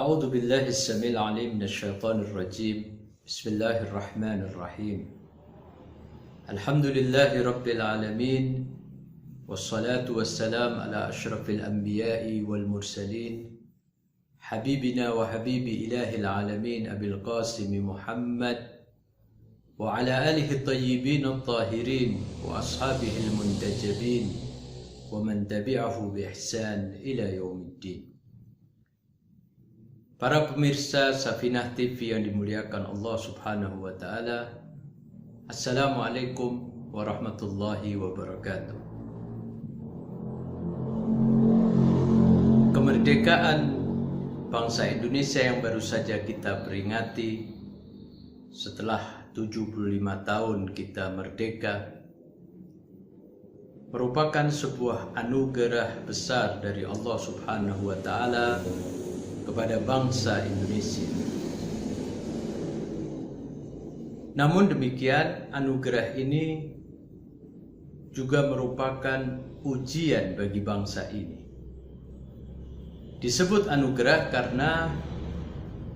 أعوذ بالله السميع العليم من الشيطان الرجيم. بسم الله الرحمن الرحيم. الحمد لله رب العالمين، والصلاة والسلام على أشرف الأنبياء والمرسلين، حبيبنا وحبيب إله العالمين أبي القاسم محمد وعلى آله الطيبين الطاهرين وأصحابه المنتجبين ومن تبعه بإحسان إلى يوم الدين. Para pemirsa Safinah TV yang dimuliakan Allah Subhanahu wa Ta'ala, Assalamualaikum warahmatullahi wabarakatuh. Kemerdekaan bangsa Indonesia yang baru saja kita peringati setelah 75 tahun kita merdeka merupakan sebuah anugerah besar dari Allah Subhanahu wa Ta'ala kepada bangsa Indonesia. Namun demikian, anugerah ini juga merupakan ujian bagi bangsa ini. Disebut anugerah karena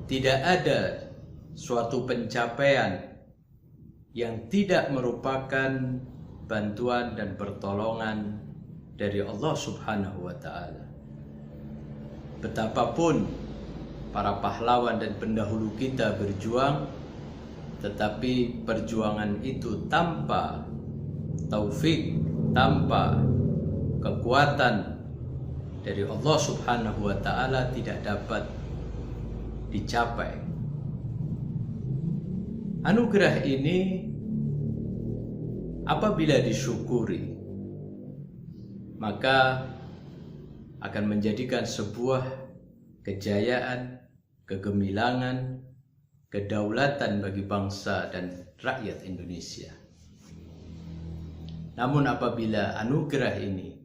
tidak ada suatu pencapaian yang tidak merupakan bantuan dan pertolongan dari Allah Subhanahu wa Ta'ala. Betapapun para pahlawan dan pendahulu kita berjuang, tetapi perjuangan itu tanpa taufik, tanpa kekuatan dari Allah Subhanahu wa Ta'ala tidak dapat dicapai. Anugerah ini apabila disyukuri, maka akan menjadikan sebuah kejayaan, kegemilangan, kedaulatan bagi bangsa dan rakyat Indonesia. Namun apabila anugerah ini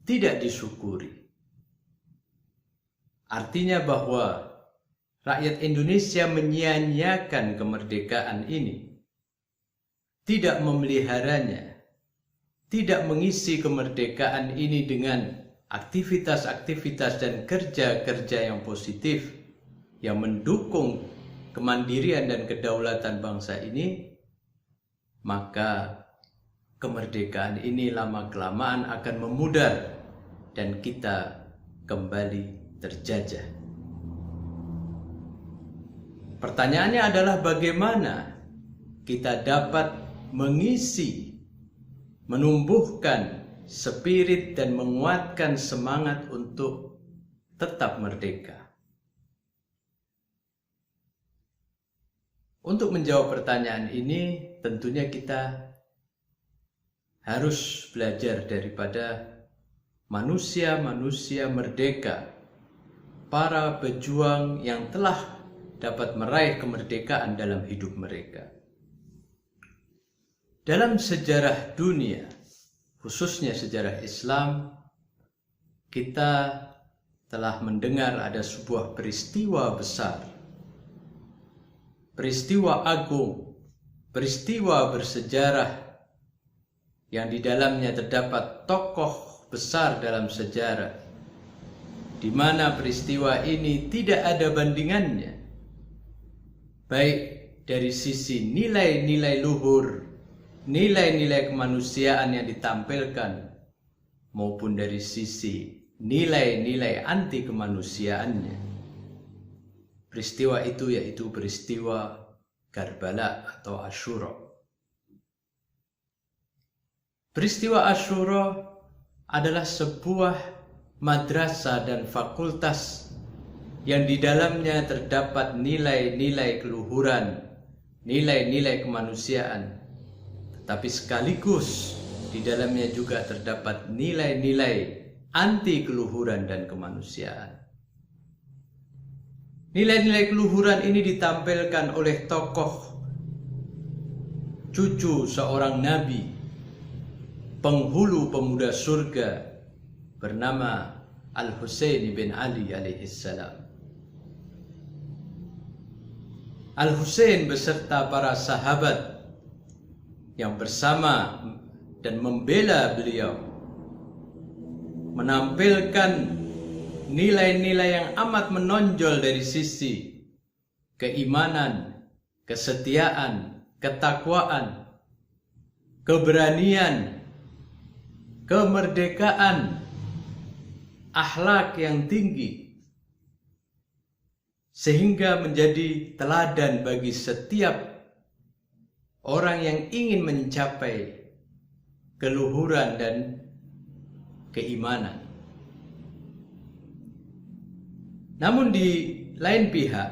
tidak disyukuri, artinya bahwa rakyat Indonesia menyia-nyiakan kemerdekaan ini, tidak memeliharanya, tidak mengisi kemerdekaan ini dengan aktivitas-aktivitas dan kerja-kerja yang positif yang mendukung kemandirian dan kedaulatan bangsa ini, maka kemerdekaan ini lama-kelamaan akan memudar dan kita kembali terjajah. Pertanyaannya adalah bagaimana kita dapat mengisi, menumbuhkan spirit dan menguatkan semangat untuk tetap merdeka. Untuk menjawab pertanyaan ini, tentunya kita harus belajar daripada manusia-manusia merdeka, para pejuang yang telah dapat meraih kemerdekaan dalam hidup mereka. Dalam sejarah dunia, khususnya sejarah Islam, kita telah mendengar ada sebuah peristiwa besar, peristiwa agung, peristiwa bersejarah yang di dalamnya terdapat tokoh besar dalam sejarah, di mana peristiwa ini tidak ada bandingannya, baik dari sisi nilai-nilai luhur, nilai-nilai kemanusiaan yang ditampilkan, maupun dari sisi nilai-nilai anti kemanusiaannya. Peristiwa itu yaitu peristiwa Karbala atau Asyura. Peristiwa Asyura adalah sebuah madrasah dan fakultas yang di dalamnya terdapat nilai-nilai keluhuran, nilai-nilai kemanusiaan, tapi sekaligus di dalamnya juga terdapat nilai-nilai anti keluhuran dan kemanusiaan. Nilai-nilai keluhuran ini ditampilkan oleh tokoh cucu seorang nabi, penghulu pemuda surga bernama Al-Husain bin Ali alaihissalam. Al-Husain beserta para sahabat yang bersama dan membela beliau menampilkan nilai-nilai yang amat menonjol dari sisi keimanan, kesetiaan, ketakwaan, keberanian, kemerdekaan, akhlak yang tinggi, sehingga menjadi teladan bagi setiap orang yang ingin mencapai keluhuran dan keimanan. Namun di lain pihak,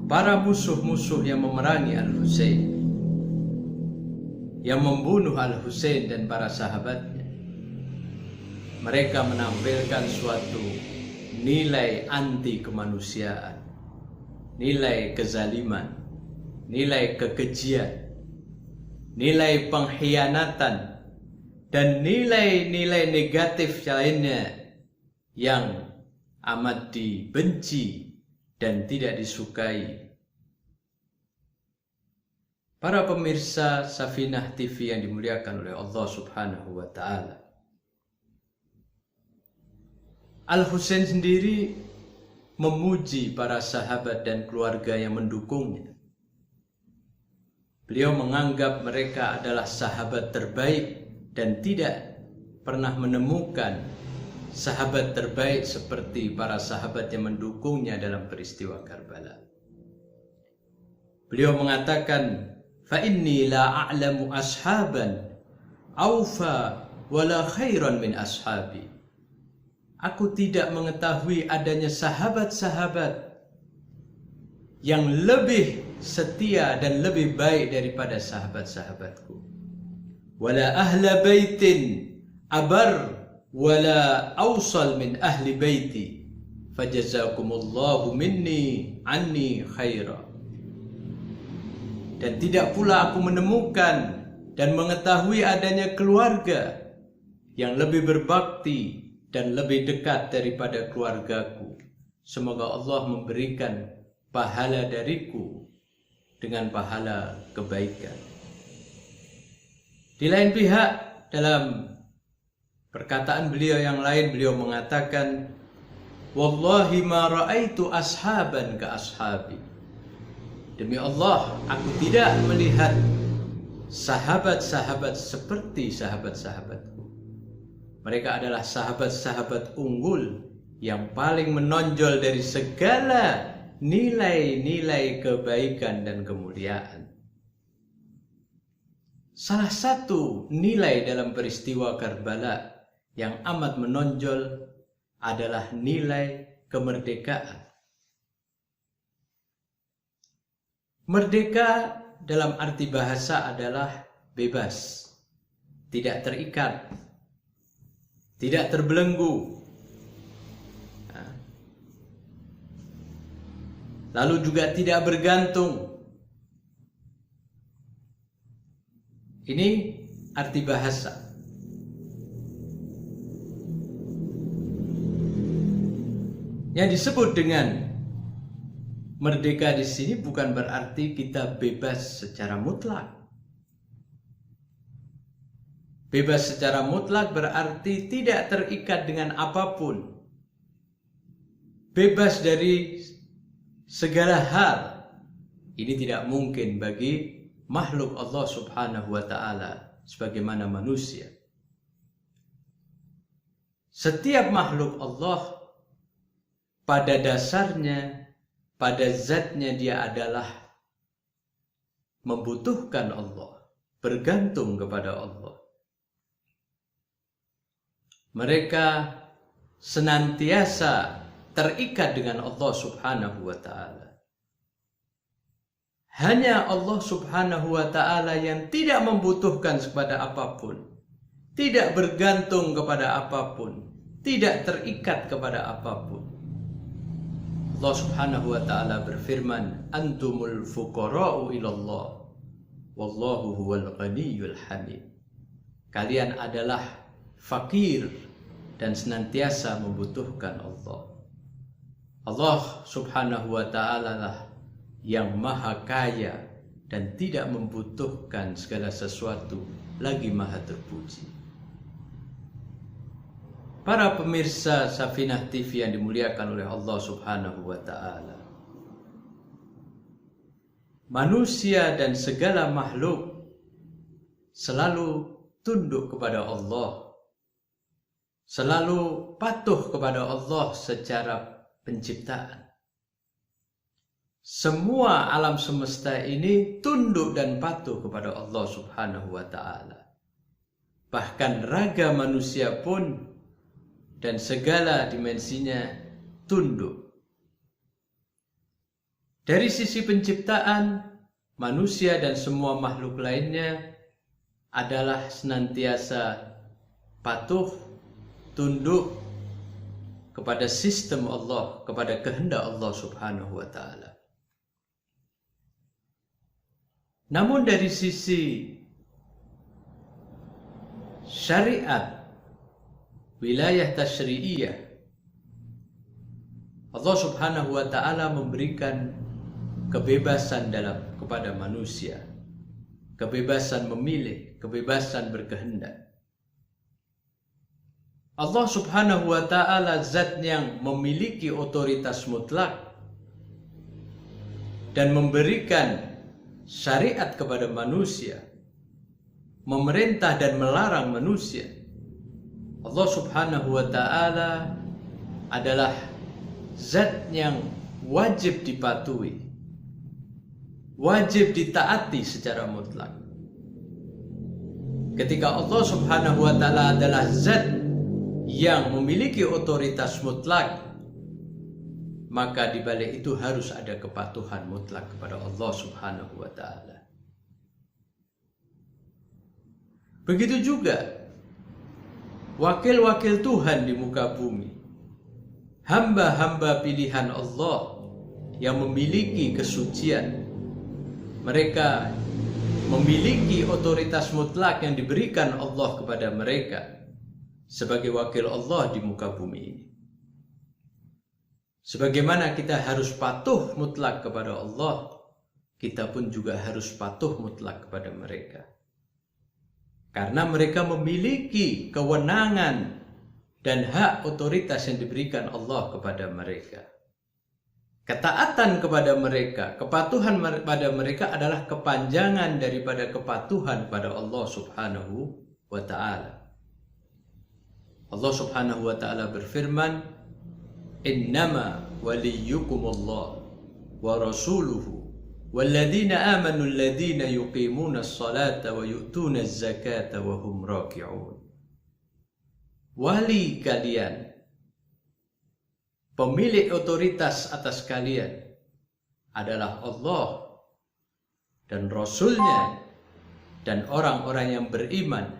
para musuh-musuh yang memerangi Al-Husain, yang membunuh Al-Husain dan para sahabatnya, mereka menampilkan suatu nilai anti kemanusiaan, nilai kezaliman, nilai kekejian, nilai pengkhianatan, dan nilai-nilai negatif lainnya yang amat dibenci dan tidak disukai. Para pemirsa Safinah TV yang dimuliakan oleh Allah Subhanahu wa Ta'ala, Al-Husain sendiri memuji para sahabat dan keluarga yang mendukungnya. Beliau menganggap mereka adalah sahabat terbaik dan tidak pernah menemukan sahabat terbaik seperti para sahabat yang mendukungnya dalam peristiwa Karbala. Beliau mengatakan, "Fa inni la a'lamu ashaban awfa wala khairan min ashabi." Aku tidak mengetahui adanya sahabat-sahabat yang lebih setia dan lebih baik daripada sahabat-sahabatku. Wala ahla baitin abar wala awsal min ahli baiti fajazakumullahu minni anni khaira. Dan tidak pula aku menemukan dan mengetahui adanya keluarga yang lebih berbakti dan lebih dekat daripada keluargaku. Semoga Allah memberikan pahala dariku dengan pahala kebaikan. Di lain pihak, dalam perkataan beliau yang lain, beliau mengatakan, "Wallahi ma ra'aitu ashaban ka ashabi." Demi Allah, aku tidak melihat sahabat-sahabat seperti sahabat-sahabatku. Mereka adalah sahabat-sahabat unggul yang paling menonjol dari segala nilai-nilai kebaikan dan kemuliaan. Salah satu nilai dalam peristiwa Karbala yang amat menonjol adalah nilai kemerdekaan. Merdeka dalam arti bahasa adalah bebas, tidak terikat, tidak terbelenggu, lalu juga tidak bergantung. Ini arti bahasa. Yang disebut dengan merdeka di sini bukan berarti kita bebas secara mutlak. Bebas secara mutlak berarti tidak terikat dengan apapun. Bebas dari segala hal. Ini tidak mungkin bagi makhluk Allah Subhanahu wa Ta'ala sebagaimana manusia. Setiap makhluk Allah pada dasarnya, pada zatnya dia adalah membutuhkan Allah, bergantung kepada Allah. Mereka senantiasa terikat dengan Allah Subhanahu wa Ta'ala. Hanya Allah Subhanahu wa Ta'ala yang tidak membutuhkan kepada apapun, tidak bergantung kepada apapun, tidak terikat kepada apapun. Allah Subhanahu wa Ta'ala berfirman, "Antumul fuqara'u ilallah, wallahu huwal ghaniyyul hamid." Kalian adalah fakir dan senantiasa membutuhkan Allah. Allah Subhanahu wa Ta'ala lah yang maha kaya dan tidak membutuhkan segala sesuatu, lagi maha terpuji. Para pemirsa Safinah TV yang dimuliakan oleh Allah Subhanahu wa Ta'ala, manusia dan segala makhluk selalu tunduk kepada Allah, selalu patuh kepada Allah secara penciptaan. Semua alam semesta ini tunduk dan patuh kepada Allah Subhanahu wa Ta'ala. Bahkan raga manusia pun dan segala dimensinya tunduk. Dari sisi penciptaan, manusia dan semua makhluk lainnya adalah senantiasa patuh, tunduk kepada sistem Allah, kepada kehendak Allah Subhanahu wa Ta'ala. Namun dari sisi syariat, wilayah tasyri'iyah, Allah Subhanahu wa Ta'ala memberikan kebebasan kepada manusia, kebebasan memilih, kebebasan berkehendak. Allah Subhanahu wa Ta'ala zat yang memiliki otoritas mutlak dan memberikan syariat kepada manusia, memerintah dan melarang manusia. Allah Subhanahu wa Ta'ala adalah zat yang wajib dipatuhi, wajib ditaati secara mutlak. Ketika Allah Subhanahu wa Ta'ala adalah zat yang memiliki otoritas mutlak, maka di balik itu harus ada kepatuhan mutlak kepada Allah Subhanahu wa Ta'ala. Begitu juga wakil-wakil Tuhan di muka bumi, hamba-hamba pilihan Allah yang memiliki kesucian. Mereka memiliki otoritas mutlak yang diberikan Allah kepada mereka sebagai wakil Allah di muka bumi ini. Sebagaimana kita harus patuh mutlak kepada Allah, kita pun juga harus patuh mutlak kepada mereka. Karena mereka memiliki kewenangan dan hak otoritas yang diberikan Allah kepada mereka. Ketaatan kepada mereka, kepatuhan pada mereka adalah kepanjangan daripada kepatuhan pada Allah Subhanahu wa Ta'ala. Allah Subhanahu wa Ta'ala berfirman, "Innama waliyukumullah wa rasuluhu walladzina amanu alladzina yuqimuna as-salata wa yu'tuna az-zakata wa hum raki'un." Wali kalian, pemilik otoritas atas kalian adalah Allah dan Rasulnya dan orang-orang yang beriman,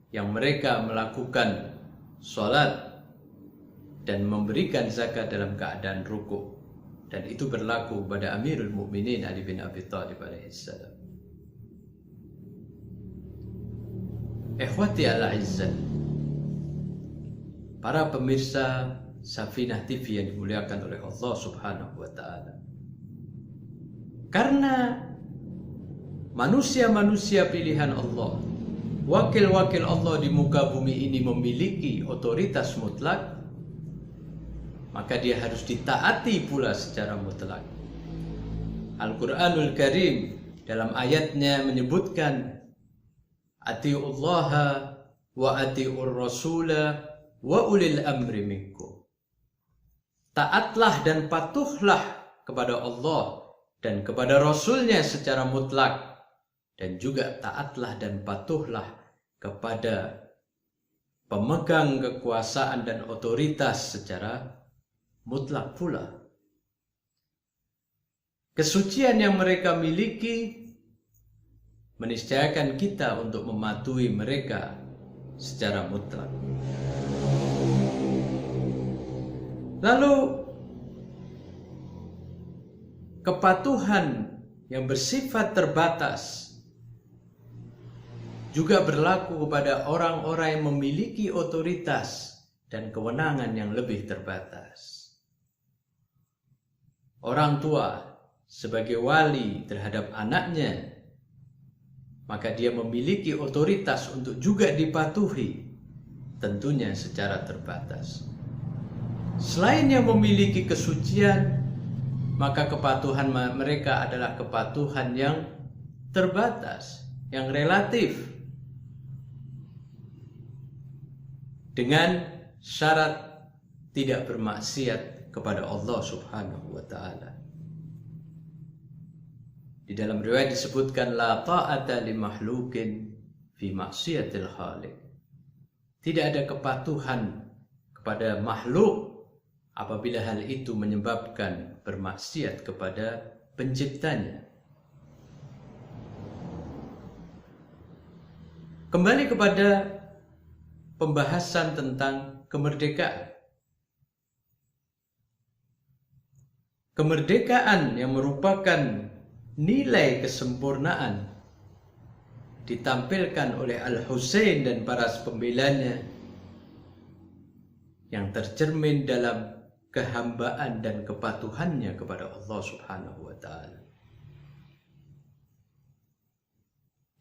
yang mereka melakukan salat dan memberikan zakat dalam keadaan rukuk. Dan itu berlaku pada Amirul Mukminin Ali bin Abi Thalib alaihissalam. Ikhwati al-izzah, para pemirsa Safinah TV yang dimuliakan oleh Allah Subhanahu wa Ta'ala. Karena manusia-manusia pilihan Allah, wakil-wakil Allah di muka bumi ini memiliki otoritas mutlak, maka dia harus ditaati pula secara mutlak. Al-Quranul Karim dalam ayatnya menyebutkan, "Atiullaha wa atiur rasula wa ulil amri minkum." Taatlah dan patuhlah kepada Allah dan kepada Rasulnya secara mutlak, dan juga taatlah dan patuhlah kepada pemegang kekuasaan dan otoritas secara mutlak pula. Kesucian yang mereka miliki meniscayakan kita untuk mematuhi mereka secara mutlak. Lalu kepatuhan yang bersifat terbatas juga berlaku kepada orang-orang yang memiliki otoritas dan kewenangan yang lebih terbatas. Orang tua sebagai wali terhadap anaknya, maka dia memiliki otoritas untuk juga dipatuhi tentunya secara terbatas. Selain yang memiliki kesucian, maka kepatuhan mereka adalah kepatuhan yang terbatas, yang relatif, dengan syarat tidak bermaksiat kepada Allah Subhanahu wa Ta'ala. Di dalam riwayat disebutkan la ta'ata li makhlukin fi maksiatil khaliq. Tidak ada kepatuhan kepada makhluk apabila hal itu menyebabkan bermaksiat kepada penciptanya. Kembali kepada pembahasan tentang kemerdekaan. Kemerdekaan yang merupakan nilai kesempurnaan ditampilkan oleh Al-Husain dan para pembelanya yang tercermin dalam kehambaan dan kepatuhannya kepada Allah Subhanahu wa Ta'ala.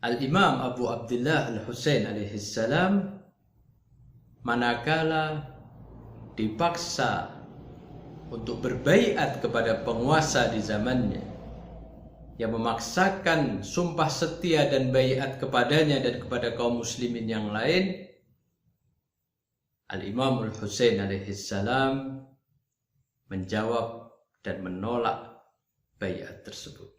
Al-Imam Abu Abdullah Al-Husain alaihi salam manakala dipaksa untuk berbaiat kepada penguasa di zamannya yang memaksakan sumpah setia dan baiat kepadanya dan kepada kaum muslimin yang lain, Al-Imam Al-Husain alaihi salam menjawab dan menolak baiat tersebut.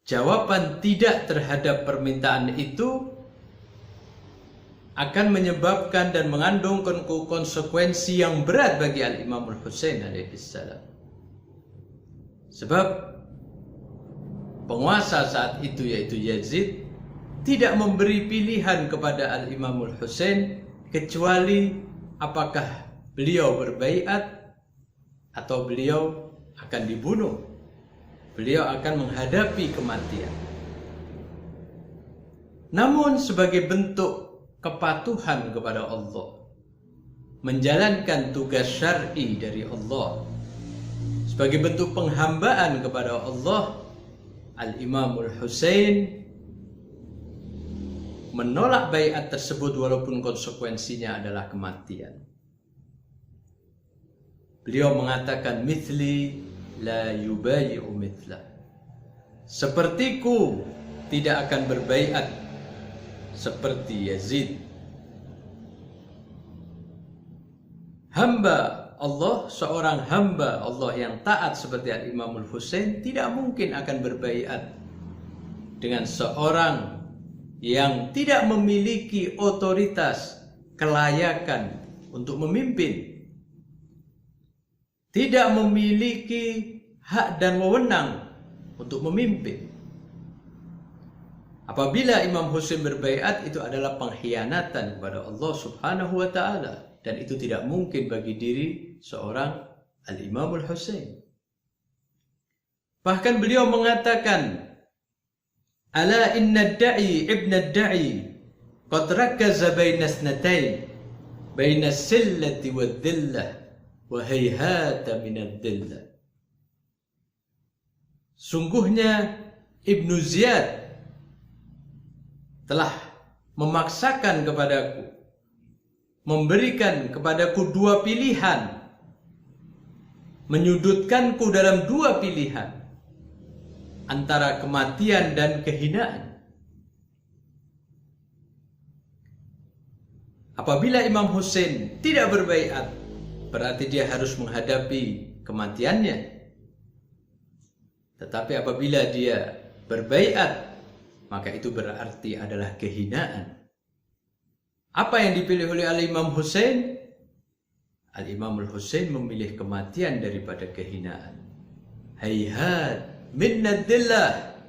Jawaban tidak terhadap permintaan itu akan menyebabkan dan mengandung konsekuensi yang berat bagi Al-Imam Al-Husain alaihi salam. Sebab penguasa saat itu yaitu Yazid tidak memberi pilihan kepada Al-Imam Al-Husain kecuali apakah beliau berbaiat atau beliau akan dibunuh. Beliau akan menghadapi kematian. Namun sebagai bentuk kepatuhan kepada Allah, menjalankan tugas syar'i dari Allah, sebagai bentuk penghambaan kepada Allah, Al-Imam Al-Husain menolak baiat tersebut walaupun konsekuensinya adalah kematian. Beliau mengatakan mithli la yubayi'u mithlah. Sepertiku tidak akan berbaiat seperti Yazid. Hamba Allah, seorang hamba Allah yang taat seperti Al-Imam Al-Husain tidak mungkin akan berbaiat dengan seorang yang tidak memiliki otoritas, kelayakan untuk memimpin, tidak memiliki hak dan wewenang untuk memimpin. Apabila Imam Husain berbaiat, itu adalah pengkhianatan kepada Allah Subhanahu wa Ta'ala, dan itu tidak mungkin bagi diri seorang Al-Imam Al-Husain. Bahkan beliau mengatakan, ala inna da'i ibn ad-da'i qad rakkaza baina isnatain baina as-sillati wad-dhillah wa hayhata min ad-dhillah. Sungguhnya Ibnu Ziyad telah memaksakan kepadaku, memberikan kepadaku dua pilihan, menyudutkanku dalam dua pilihan, antara kematian dan kehinaan. Apabila Imam Husain tidak berbaiat, berarti dia harus menghadapi kematiannya. Tetapi apabila dia berbaiat, maka itu berarti adalah kehinaan. Apa yang dipilih oleh Al-Imam Husain? Al-Imam Al-Husain memilih kematian daripada kehinaan. Hayhat minna dhillah,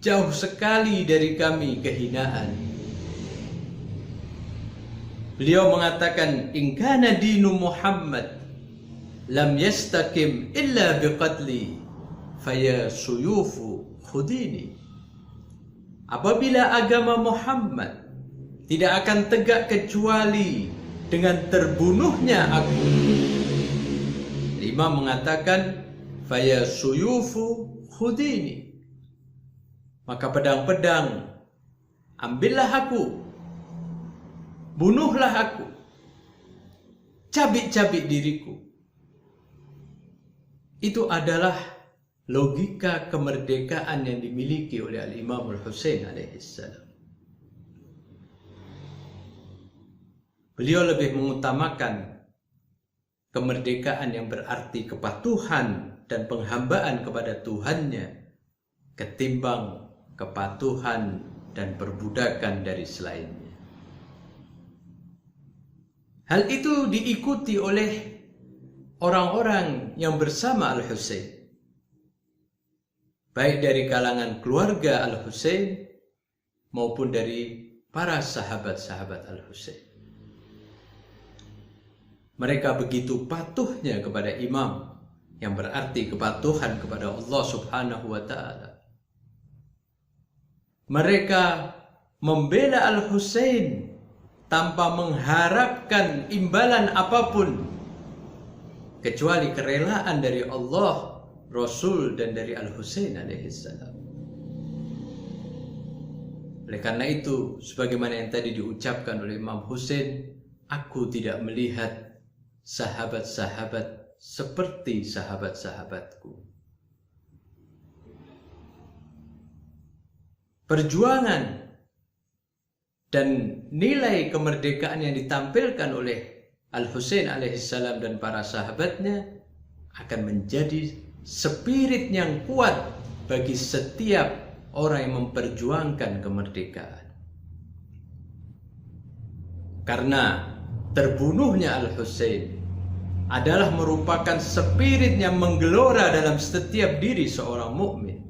jauh sekali dari kami kehinaan. Beliau mengatakan, in kana dinu Muhammad lam yastaqim illa biqatli faya suyufu khudini. Apabila agama Muhammad tidak akan tegak kecuali dengan terbunuhnya aku, Imam mengatakan faya suyufu khudini, maka pedang-pedang ambillah aku, bunuhlah aku, cabik-cabik diriku. Itu adalah logika kemerdekaan yang dimiliki oleh Al-Imam Al-Husain alaihissalam. Beliau lebih mengutamakan kemerdekaan yang berarti kepatuhan dan penghambaan kepada Tuhannya ketimbang kepatuhan dan perbudakan dari selainnya. Hal itu diikuti oleh orang-orang yang bersama Al-Husain, baik dari kalangan keluarga Al-Husain maupun dari para sahabat-sahabat Al-Husain. Mereka begitu patuhnya kepada imam, yang berarti kepatuhan kepada Allah Subhanahu wa ta'ala. Mereka membela Al-Husain tanpa mengharapkan imbalan apapun kecuali kerelaan dari Allah, Rasul, dan dari Al-Husain alaihissalam. Oleh karena itu, sebagaimana yang tadi diucapkan oleh Imam Husain, aku tidak melihat sahabat-sahabat seperti sahabat-sahabatku. Perjuangan dan nilai kemerdekaan yang ditampilkan oleh Al-Husain alaihissalam dan para sahabatnya akan menjadi spirit yang kuat bagi setiap orang yang memperjuangkan kemerdekaan. Karena terbunuhnya Al-Husain adalah merupakan spirit yang menggelora dalam setiap diri seorang mukmin.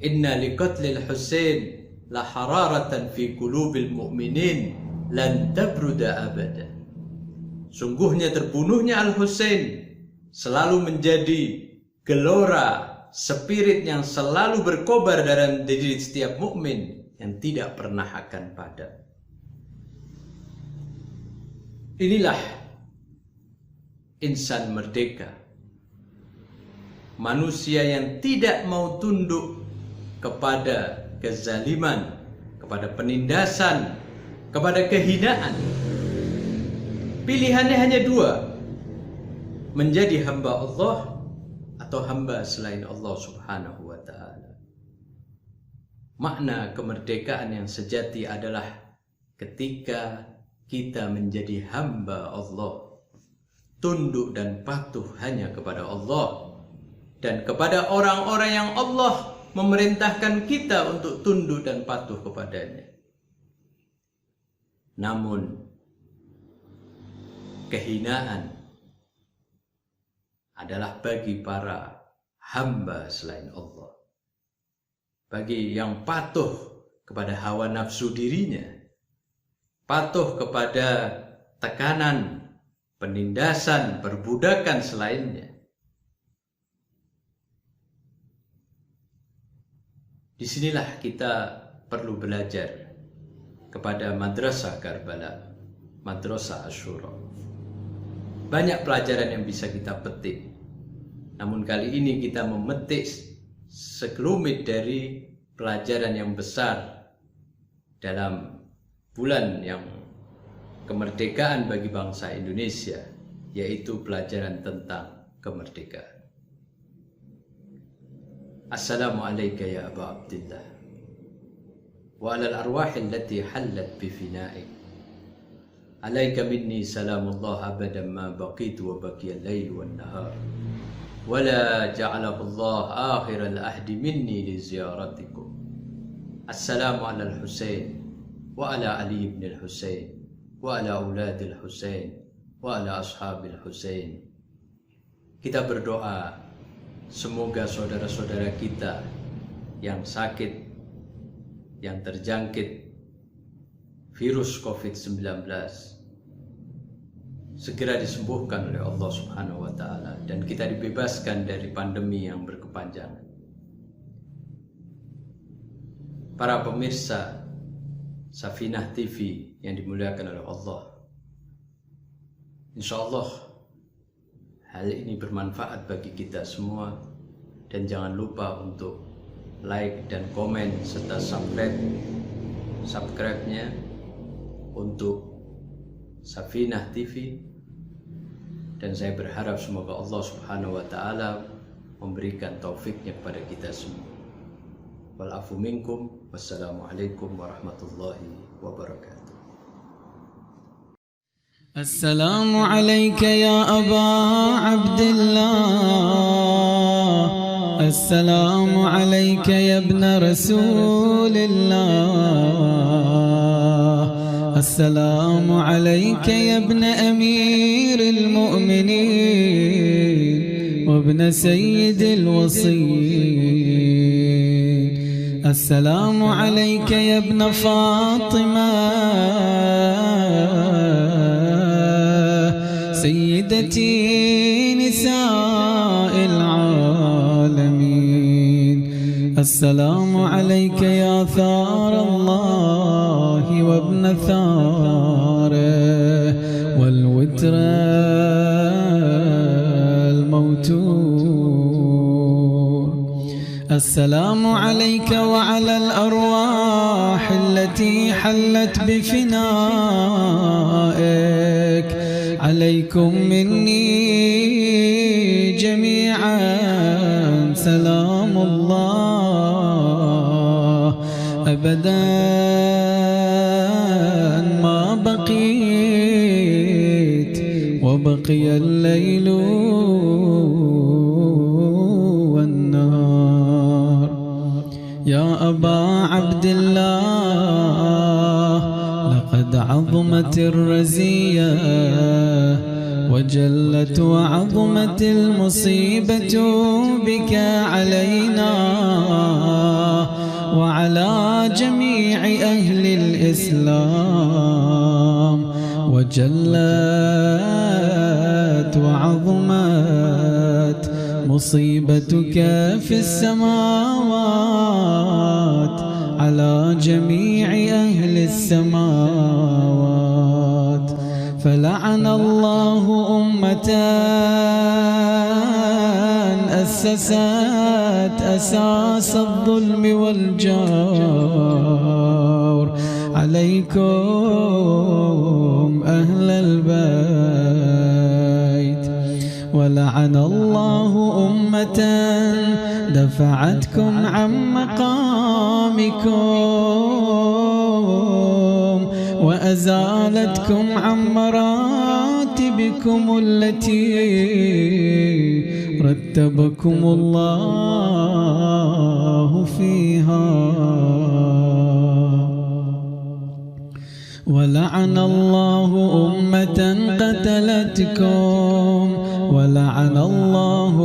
Inna liqatlil Husain la hararatan fi qulubil mu'minin lan tabruda abada. Sungguhnya terbunuhnya Al-Husain selalu menjadi gelora, spirit yang selalu berkobar dalam diri setiap mukmin yang tidak pernah akan padam. Inilah insan merdeka, manusia yang tidak mau tunduk kepada kezaliman, kepada penindasan, kepada kehinaan. Pilihannya hanya dua: menjadi hamba Allah atau hamba selain Allah Subhanahu wa ta'ala. Makna kemerdekaan yang sejati adalah ketika kita menjadi hamba Allah, tunduk dan patuh hanya kepada Allah dan kepada orang-orang yang Allah memerintahkan kita untuk tunduk dan patuh kepadanya. Namun kehinaan adalah bagi para hamba selain Allah, bagi yang patuh kepada hawa nafsu dirinya, patuh kepada tekanan, penindasan, perbudakan selainnya. Disinilah kita perlu belajar kepada Madrasah Karbala, Madrasah Asyura. Banyak pelajaran yang bisa kita petik. Namun kali ini kita memetik sekelumit dari pelajaran yang besar dalam bulan yang kemerdekaan bagi bangsa Indonesia, yaitu pelajaran tentang kemerdekaan. Assalamualaikum ya Aba Abdillah wa alal arwahil lati hallat bifina'ik. Alaika minni salamullah abadan ma baqitu wa baqiya al-lail wan nahar wa la ja'alahu Allah akhiral ahdi minni li ziyaratikum. Assalamu ala al-Husain wa ala Ali ibn al-Husain wa ala aulad al-Husain wa ala ashab al-Husain. Kita berdoa semoga saudara-saudara kita yang sakit, yang terjangkit virus COVID-19 segera disembuhkan oleh Allah Subhanahu wa ta'ala dan kita dibebaskan dari pandemi yang berkepanjangan. Para pemirsa Safinah TV yang dimuliakan oleh Allah, insyaallah hal ini bermanfaat bagi kita semua, dan jangan lupa untuk like dan komen serta subscribe-nya untuk Safinah TV, dan saya berharap semoga Allah Subhanahu wa Ta'ala memberikan taufiknya kepada kita semua. Wal afu minkum. Wassalamualaikum warahmatullahi wabarakatuh. السلام عليك يا أبا عبد الله، السلام عليك يا ابن رسول الله، السلام عليك يا ابن أمير المؤمنين وابن سيد الوصيين، السلام عليك يا ابن فاطمة سيدتي نساء العالمين، السلام عليك يا ثار الله وابن ثاره والوتر الموتور، السلام عليك وعلى الأرواح التي حلت بفنائك، عليكم مني جميعا سلام الله أبدا ما بقيت وبقي الليل والنهار. يا أبا عبد الله، لقد عظمت الرزية وجلت وعظمت المصيبة بك علينا وعلى جميع أهل الإسلام، وجلت وعظمت مصيبتك في السماوات على جميع أهل السماوات. فلعن الله أمة أسست أساس الظلم والجور عليكم أهل البيت، ولعن الله أمة دفعتكم عن مقامكم وأزالتكم عن مراتبكم التي رتبكم الله فيها. ولعن الله أمة قتلتكم، ولعن الله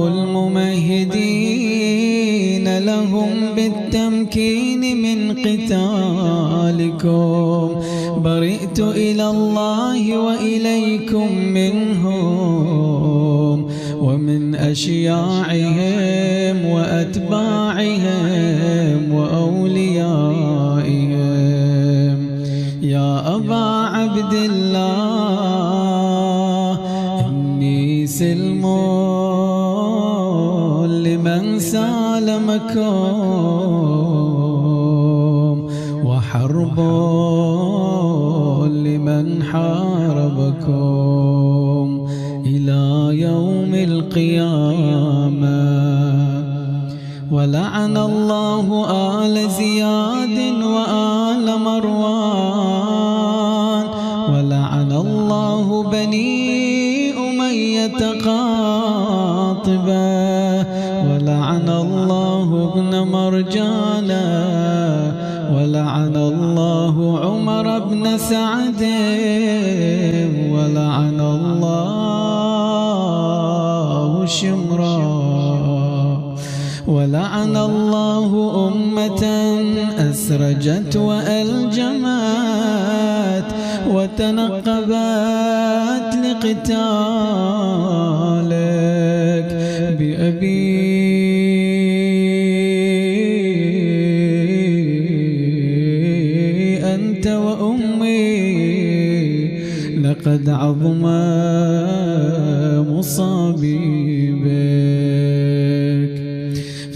الممهدين لهم بالتمكين من قتالكم. برئت إلى الله وإليكم منهم ومن أشياعهم وأتباعهم وأوليائهم. يا أبا عبد الله، إني سلم لمن سالمكم وحرب لمن حاربكم إلى يوم القيامة. ولعن الله آل زياد وآل مروان، ولعن الله بني أمية قاطبة، ولعن الله ابن مرجانة، ولعن الله عمر بن سعد، ولعن الله شمرا، ولعن الله أمة أسرجت وألجمت وتنقبت لقتالك بأبي أنت وأمي، لقد عظم مصابي بك.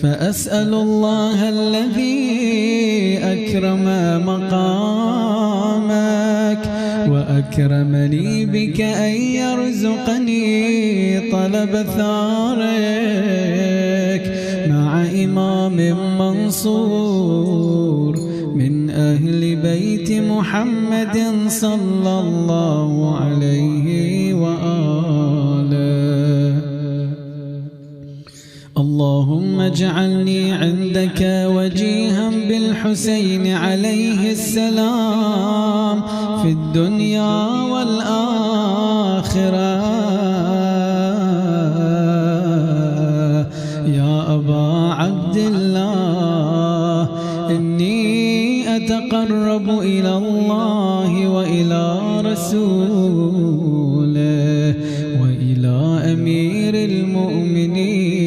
فأسأل الله الذي أكرم مقامك أكرمني بك أن يرزقني طلب ثارك مع إمام منصور من أهل بيت محمد صلى الله عليه وآله. اللهم اجعلني عندك وجيها بالحسين عليه السلام في الدنيا والآخرة. يا أبا عبد الله إني أتقرب إلى الله وإلى رسوله وإلى أمير المؤمنين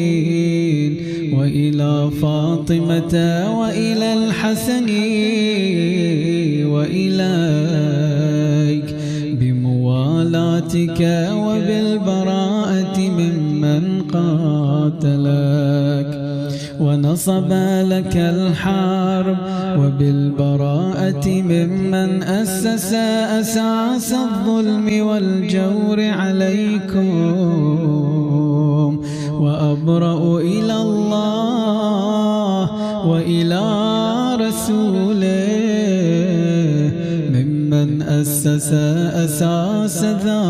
وإلى فاطمة وإلى الحسن وإليك بموالاتك وبالبراءة ممن قاتلك ونصب لك الحرب وبالبراءة ممن أسس أساس الظلم والجور عليكم. وأبرأ إلى الله وإلى رسوله ممن أسس أساس ذلك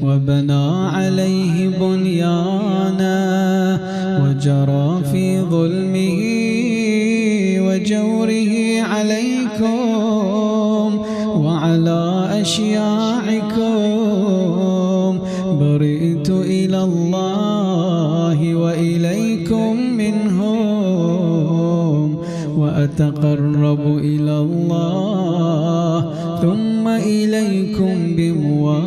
وبنى عليه بنيانا وجرى في ظلمه وجوره عليكم وعلى أشياعكم. برئت إلى الله وإليكم منهم وأتقرب إلى الله ثم إليكم بموالاتكم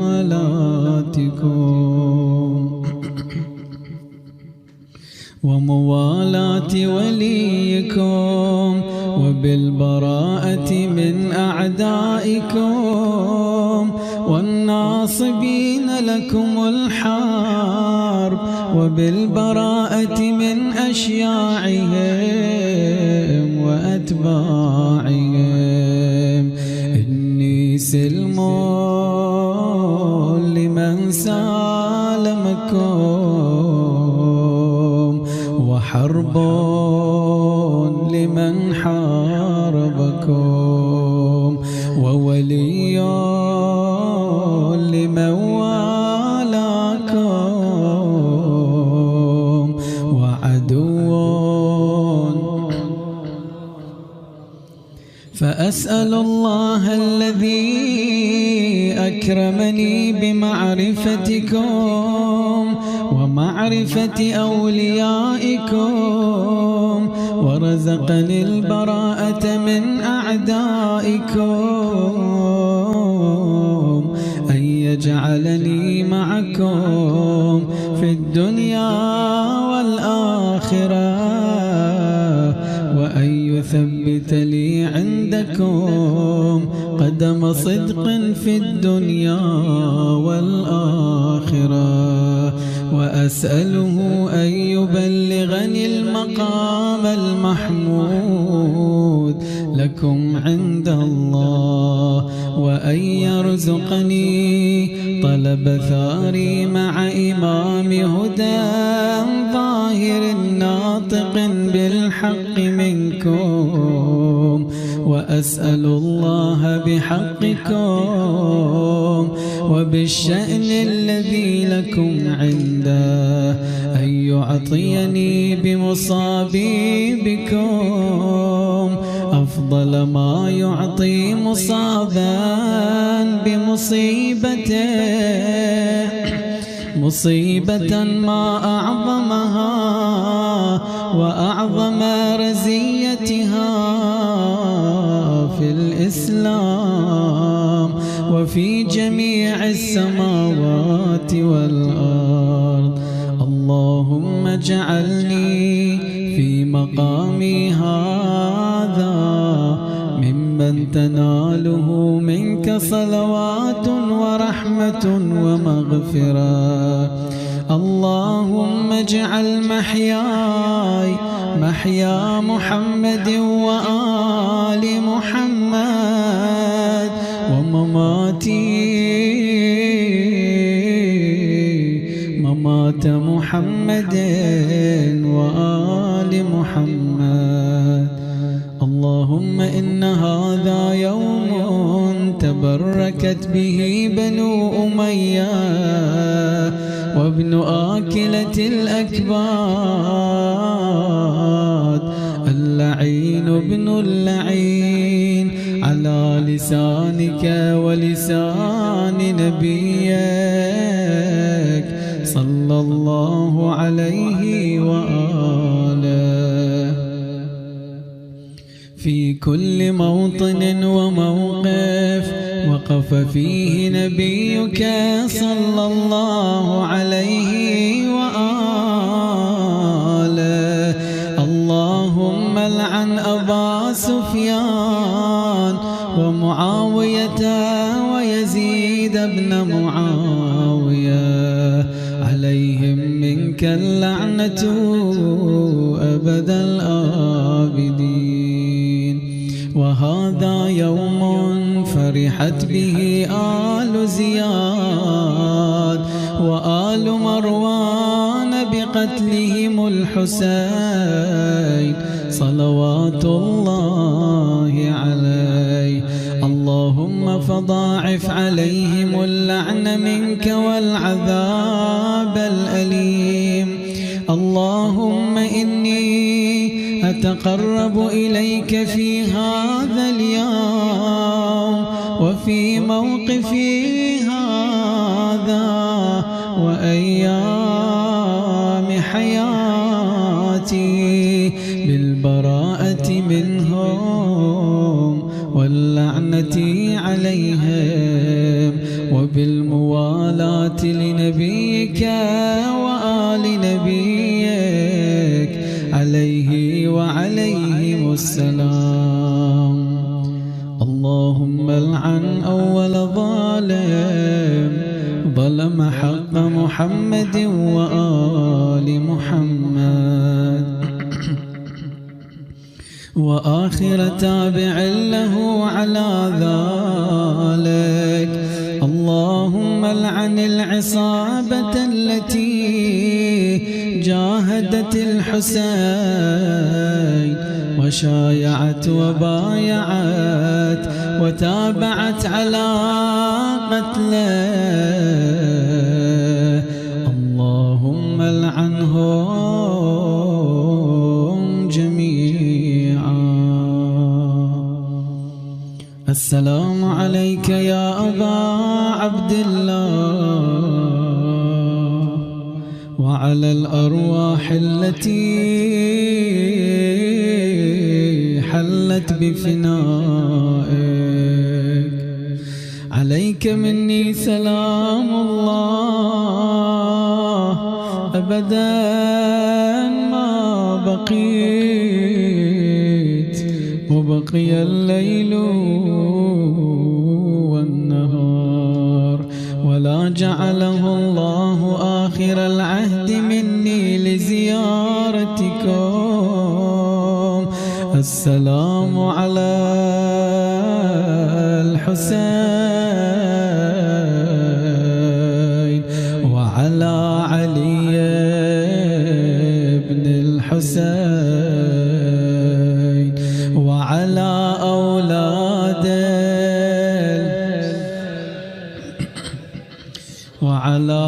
وموالاة وليكم وبالبراءة من أعدائكم والناصبين لكم الحرب وبالبراءة من أشياعهم وأتباعهم. إني سلم لمن سالمكم وحرب لمن حاربكم وولي لمن والاكم وعدو. فأسأل الله الذي أكرمني بمعرفتكم ومعرفة أوليائكم ورزقني البراءة من أعدائكم أن يجعلني معكم في الدنيا والآخرة وأن يثبت لي عندكم قدم صدق في الدنيا والآخرة. وأسأله أن يبلغني المقام المحمود لكم عند الله وأن يرزقني طلب ثاري مع إمام هدى ظاهر ناطق بالحق منكم. وأسأل الله بحقكم وبالشأن الذي لكم عنده أن يعطيني بمصابي بكم أفضل ما يعطي مصابا بمصيبته مصيبة ما أعظمها وأعظم رزيتها في الإسلام وفي جميع السماوات والأرض. اللهم اجعلني في مقامي هذا ممن تناله منك صلوات ورحمة ومغفرة. اللهم اجعل محياي محيا محمد وآل محمد محمد وآل محمد. اللهم إن هذا يوم تبركت به بنو أمية وابن آكلة الأكباد اللعين ابن اللعين على لسانك ولسان نبيك صلى الله عليه وآله. في كل موطن وموقف وقف فيه نبيك صلى الله عليه وآله. اللهم لعن أبا سفيان ومعاوية ويزيد بن معاوية عليهم منك اللعنة أبد الآبدين. وهذا يوم فرحت به آل زياد وآل مروان بقتلهم الحسين صلوات الله عليه. اللهم فضاعف عليهم اللعن منك والعذاب الأليم. اللهم إني أتقرب إليك في هذا اليوم وفي موقفي هذا وأيام حياتي بالبراءة منهم واللعنة عليهم وبالموالاة لنبيك وآل نبيك عليه وعليهم السلام. اللهم العن أول ظلم حق محمد وآل محمد وآخر تابع له على ذلك. اللهم العن العصابة التي جاهدت الحسين وشايعت وبايعت وتابعت على قتله. اللهم العنهم جميعا. السلام عليك يا أبا عبد الله وعلى الأرواح التي حلت بفنائك. عليك مني سلام الله أبدا ما بقيت وبقي الليل والنهار ولا جعله الله آخر العهد مني لزيارتكم. السلام على الحسين وعلى علي بن الحسين وعلى أولاده وعلى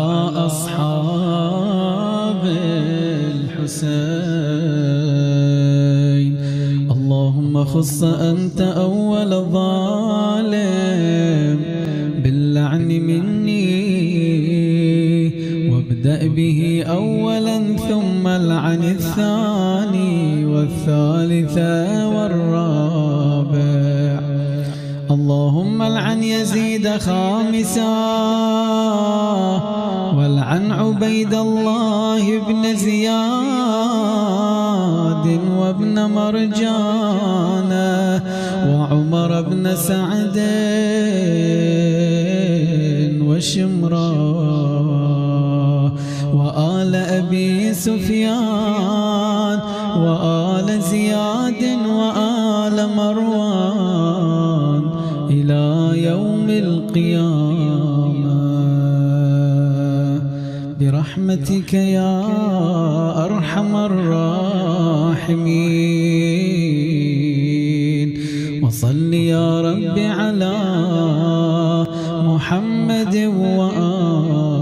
أصحاب الحسين. اللهم خص أنت أول ظالم باللعن مني وابدأ به أولا ثم العن الثاني والثالث والرابع. اللهم العن يزيد خامسا والعن عبيد الله بن زياد وابن مرجان وعمر بن سعد وشمرا وآل أبي سفيان وآل زياد وآل مروان إلى يوم القيامة برحمتك يا أرحم الراحمين. وصل يا رب على محمد وآله